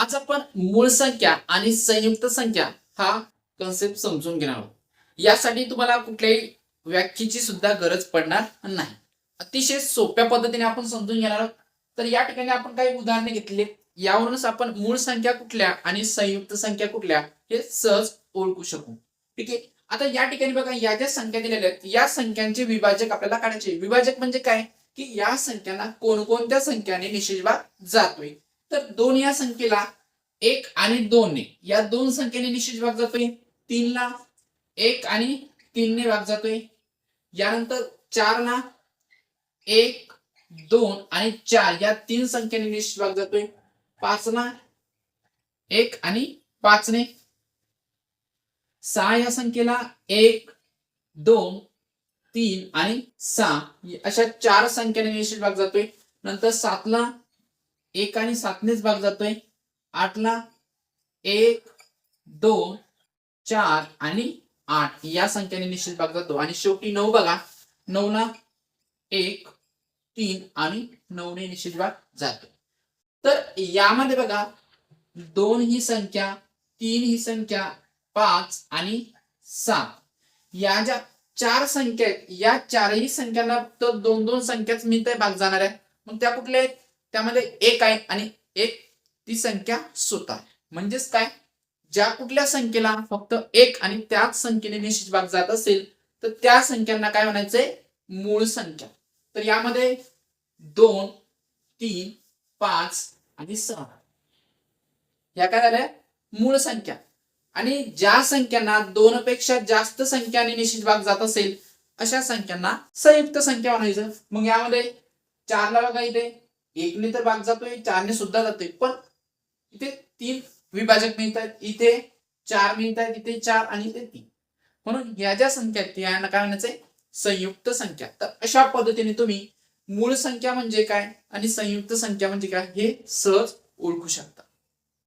आज आपण मूळ संख्या आणि संयुक्त संख्या हा कन्सेप्ट समजून घेणार आहोत. यासाठी तुम्हाला कुठल्याही व्याख्येची सुद्धा गरज पडणार नाही. अतिशय सोप्या पद्धतीने आपण समजून घेणार आहोत. तर या ठिकाणी आपण काही उदाहरणे घेतली, यावरूनच आपण मूळ संख्या कुठल्या आणि संयुक्त संख्या कुठल्या हे सहज ओळखू शकू. ठीक आहे. आता या ठिकाणी बघा, या ज्या संख्या दिलेल्या आहेत या संख्यांचे विभाजक आपल्याला काढायचे. विभाजक म्हणजे काय की या संख्यांना कोणकोणत्या संख्याने निशेष भाग जातोय. तर 2 या संख्येला 1 आणि 2 ने, या दोन संख्येने निशेष भाग जातोय. 3 ला 1 आणि 3 ने भाग जातोय. यानंतर 4 ला 1, 2 आणि 4 या तीन संख्येने निशेष भाग जातोय. 5 ला 1 आणि 5 ने. 6 या संख्येला 1, 2, 3 आणि 6 अशा चार संख्येने निशेष भाग जातोय. नंतर 7 ला 1 आणि 7 नेच भाग जातोय. 8 ला 1, 2, 4 आणि 8 या संख्येने निश्चित भाग जातो. आणि शेवटी 9 बघा, 9 ला 1, 3 आणि 9 ने निश्चित भाग जातो. तर यामध्ये बघा 2 ही संख्या, 3 ही संख्या, 5 आणि 7 या ज्या चार संख्या आहेत या चारही संख्यांना तर 2-2 संख्याच मिळते भाग जाणार आहे. मग त्या कुठल्या आहेत? त्यामध्ये एक आहे आणि एक ती संख्या स्वतः. म्हणजेच काय, ज्या कुठल्या संख्येला फक्त एक आणि त्याच संख्येने निश्चित भाग जात असेल तर त्या संख्यांना काय म्हणायचंय? मूळ संख्या. तर यामध्ये 2, 3, 5 आणि 6 या काय झाल्या? मूळ संख्या. आणि ज्या संख्यांना 2 पेक्षा जास्त संख्याने निश्चित भाग जात असेल अशा संख्यांना संयुक्त संख्या म्हणायचं. मग यामध्ये 4 ला बघा, इथे 1 ने तर भाग जातोय, 4 ने सुद्धा जातोय, पण इथे 3 विभाजक मिळतात, इथे 4 मिळतात, इथे 4 आणि इथे 3. म्हणून या ज्या संख्या आहेत यांना काय म्हणायचंय? संयुक्त संख्या. तर अशा पद्धतीने तुम्ही मूळ संख्या म्हणजे काय आणि संयुक्त संख्या म्हणजे काय हे सहज ओळखू शकता.